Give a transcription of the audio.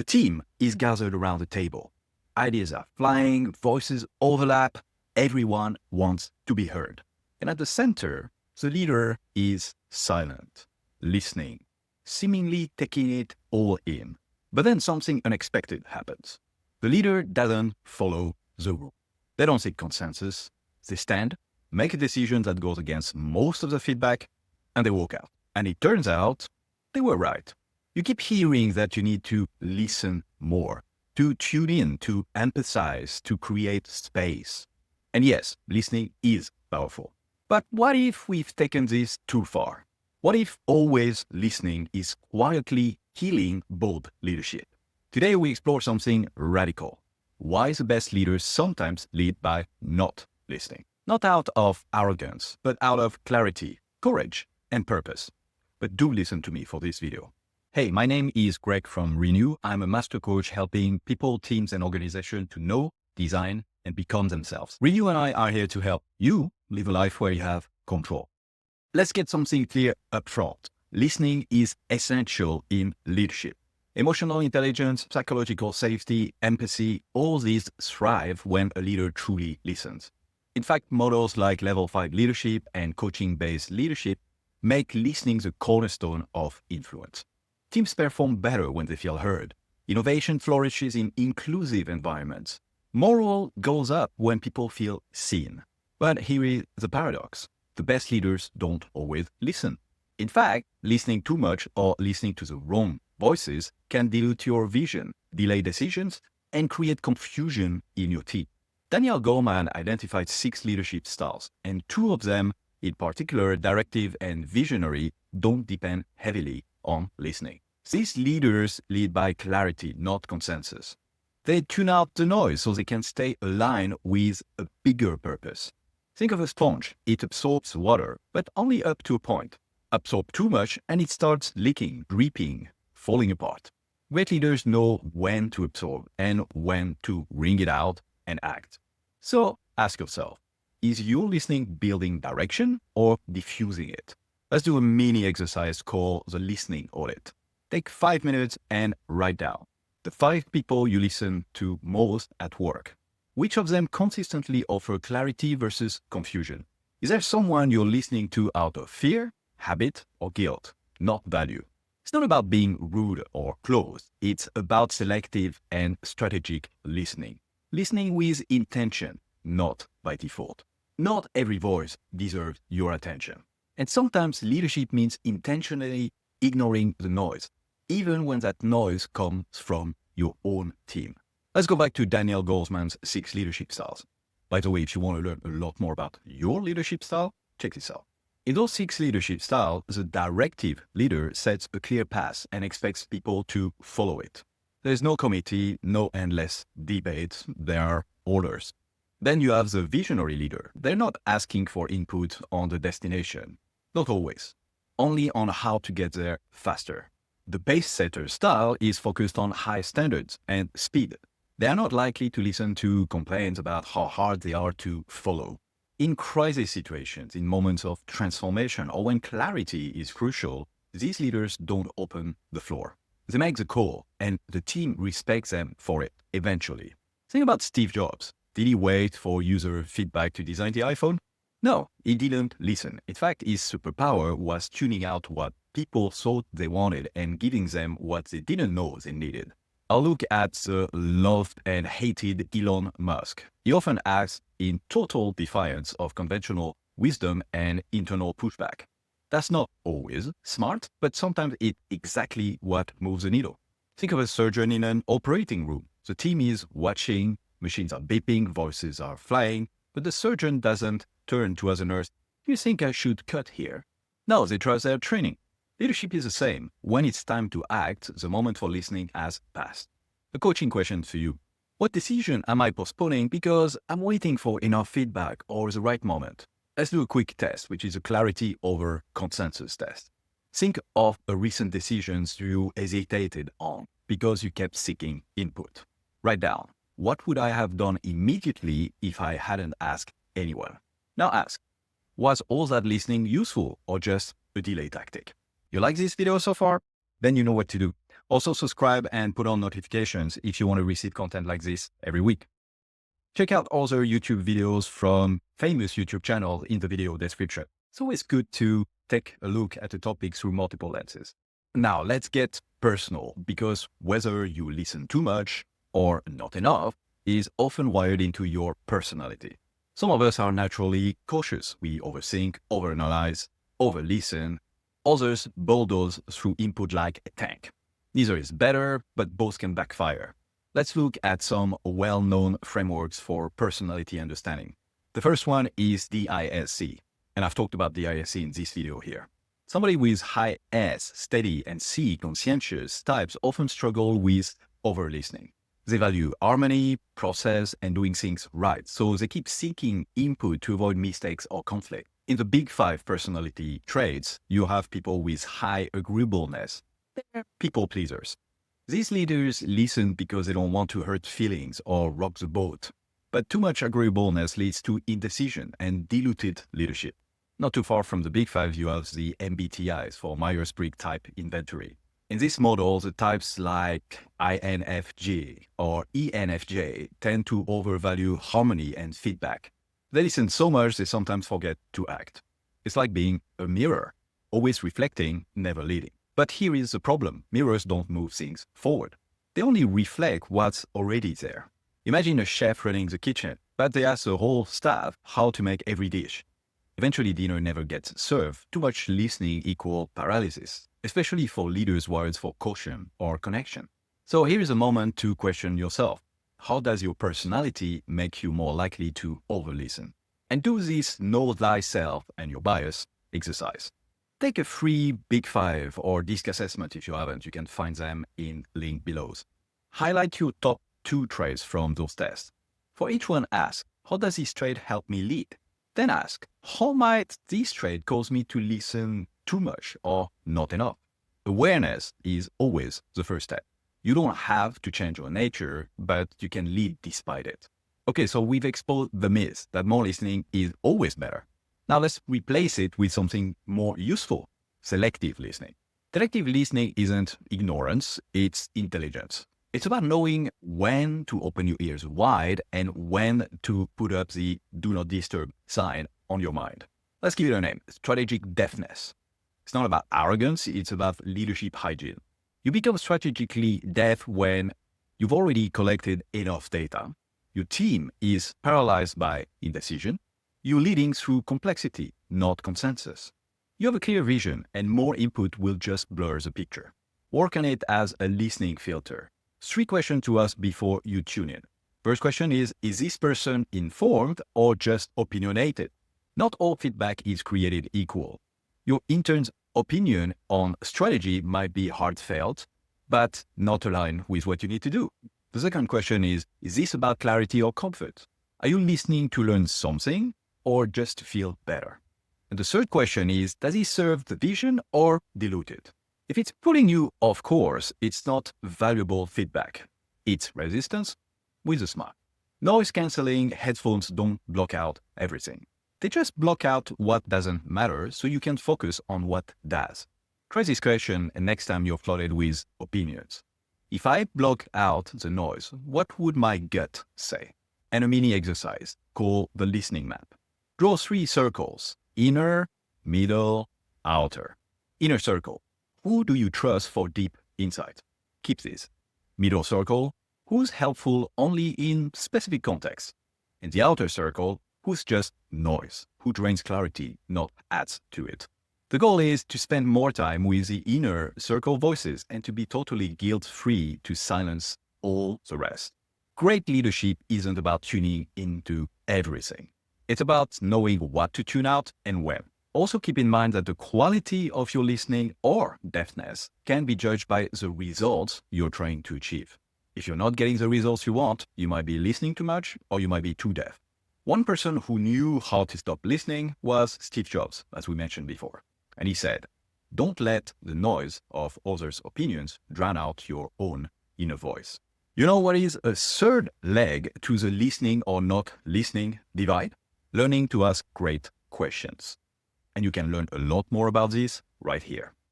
A team is gathered around a table. Ideas are flying, voices overlap, everyone wants to be heard. And at the center, the leader is silent, listening, seemingly taking it all in. But then something unexpected happens. The leader doesn't follow the rule. They don't seek consensus. They stand, make a decision that goes against most of the feedback, and they walk out. And it turns out they were right. You keep hearing that you need to listen more, to tune in, to empathize, to create space. And yes, listening is powerful. But what if we've taken this too far? What if always listening is quietly killing bold leadership? Today we explore something radical. Why the best leaders sometimes lead by not listening. Not out of arrogance, but out of clarity, courage, and purpose. But do listen to me for this video. Hey, my name is Greg from RenU. I'm a master coach helping people, teams, and organizations to know, design, and become themselves. RenU and I are here to help you live a life where you have control. Let's get something clear up front. Listening is essential in leadership. Emotional intelligence, psychological safety, empathy, all these thrive when a leader truly listens. In fact, models like Level 5 leadership and coaching-based leadership make listening the cornerstone of influence. Teams perform better when they feel heard. Innovation flourishes in inclusive environments. Morale goes up when people feel seen. But here is the paradox. The best leaders don't always listen. In fact, listening too much or listening to the wrong voices can dilute your vision, delay decisions, and create confusion in your team. Daniel Goleman identified 6 leadership styles, and 2 of them, in particular, directive and visionary, don't depend heavily on listening. These leaders lead by clarity, not consensus. They tune out the noise so they can stay aligned with a bigger purpose. Think of a sponge. It absorbs water, but only up to a point. Absorb too much and it starts leaking, dripping, falling apart. Great leaders know when to absorb and when to wring it out and act. So ask yourself, is your listening building direction or diffusing it? Let's do a mini exercise called the listening audit. Take 5 minutes and write down the 5 people you listen to most at work. Which of them consistently offer clarity versus confusion? Is there someone you're listening to out of fear, habit, or guilt, not value? It's not about being rude or closed. It's about selective and strategic listening. Listening with intention, not by default. Not every voice deserves your attention. And sometimes leadership means intentionally ignoring the noise, even when that noise comes from your own team. Let's go back to Daniel Goleman's 6 leadership styles. By the way, if you want to learn a lot more about your leadership style, check this out. In those 6 leadership styles, the directive leader sets a clear path and expects people to follow it. There's no committee, no endless debates, there are orders. Then you have the visionary leader. They're not asking for input on the destination. Not always. Only on how to get there faster. The pace setter style is focused on high standards and speed. They are not likely to listen to complaints about how hard they are to follow. In crisis situations, in moments of transformation, or when clarity is crucial, these leaders don't open the floor. They make the call, and the team respects them for it, eventually. Think about Steve Jobs. Did he wait for user feedback to design the iPhone? No, he didn't listen. In fact, his superpower was tuning out what people thought they wanted and giving them what they didn't know they needed. I'll look at the loved and hated Elon Musk. He often acts in total defiance of conventional wisdom and internal pushback. That's not always smart, but sometimes it's exactly what moves the needle. Think of a surgeon in an operating room. The team is watching, machines are beeping, voices are flying, but the surgeon doesn't turn to the nurse, "Do you think I should cut here?" No, they trust their training. Leadership is the same. When it's time to act, the moment for listening has passed. A coaching question for you. What decision am I postponing because I'm waiting for enough feedback or the right moment? Let's do a quick test, which is a clarity over consensus test. Think of a recent decision you hesitated on because you kept seeking input. Write down, what would I have done immediately if I hadn't asked anyone? Now ask, was all that listening useful or just a delay tactic? You like this video so far? Then you know what to do. Also subscribe and put on notifications if you want to receive content like this every week. Check out other YouTube videos from famous YouTube channels in the video description. It's always good to take a look at a topic through multiple lenses. Now let's get personal, because whether you listen too much or not enough is often wired into your personality. Some of us are naturally cautious. We overthink, overanalyze, overlisten. Others bulldoze through input like a tank. Neither is better, but both can backfire. Let's look at some well-known frameworks for personality understanding. The first one is DISC, and I've talked about DISC in this video here. Somebody with high S, steady, and C, conscientious types often struggle with over-listening. They value harmony, process, and doing things right, so they keep seeking input to avoid mistakes or conflict. In the big 5 personality traits, you have people with high agreeableness. They're people pleasers. These leaders listen because they don't want to hurt feelings or rock the boat. But too much agreeableness leads to indecision and diluted leadership. Not too far from the big 5, you have the MBTIs for Myers-Briggs type inventory. In this model, the types like INFJ or ENFJ tend to overvalue harmony and feedback. They listen so much they sometimes forget to act. It's like being a mirror, always reflecting, never leading. But here is the problem. Mirrors don't move things forward. They only reflect what's already there. Imagine a chef running the kitchen, but they ask the whole staff how to make every dish. Eventually, dinner never gets served. Too much listening equals paralysis, especially for leaders wired for caution or connection. So here is a moment to question yourself. How does your personality make you more likely to over-listen? And do this know thyself and your bias exercise. Take a free Big 5 or DISC assessment if you haven't. You can find them in link below. Highlight your top 2 traits from those tests. For each one, ask, how does this trait help me lead? Then ask, how might this trait cause me to listen too much or not enough? Awareness is always the first step. You don't have to change your nature, but you can lead despite it. Okay, so we've exposed the myth that more listening is always better. Now let's replace it with something more useful, selective listening. Selective listening isn't ignorance, it's intelligence. It's about knowing when to open your ears wide and when to put up the do not disturb sign on your mind. Let's give it a name, strategic deafness. It's not about arrogance, it's about leadership hygiene. You become strategically deaf when you've already collected enough data. Your team is paralyzed by indecision. You're leading through complexity, not consensus. You have a clear vision, and more input will just blur the picture. Work on it as a listening filter. 3 questions to ask before you tune in. First question is this person informed or just opinionated? Not all feedback is created equal. Your intern's opinion on strategy might be heartfelt, but not aligned with what you need to do. The second question is this about clarity or comfort? Are you listening to learn something or just to feel better? And the third question is, does it serve the vision or dilute it? If it's pulling you off course, it's not valuable feedback. It's resistance with a smile. Noise cancelling headphones don't block out everything. They just block out what doesn't matter so you can focus on what does. Try this question next time you're flooded with opinions. If I block out the noise, what would my gut say? And a mini exercise called the listening map. Draw 3 circles, inner, middle, outer. Inner circle, who do you trust for deep insight? Keep this. Middle circle, who's helpful only in specific contexts? In the outer circle, who's just noise, who drains clarity, not adds to it. The goal is to spend more time with the inner circle voices and to be totally guilt-free to silence all the rest. Great leadership isn't about tuning into everything. It's about knowing what to tune out and when. Also keep in mind that the quality of your listening or deafness can be judged by the results you're trying to achieve. If you're not getting the results you want, you might be listening too much or you might be too deaf. One person who knew how to stop listening was Steve Jobs, as we mentioned before. And he said, don't let the noise of others' opinions drown out your own inner voice. You know what is a third leg to the listening or not listening divide? Learning to ask great questions. And you can learn a lot more about this right here.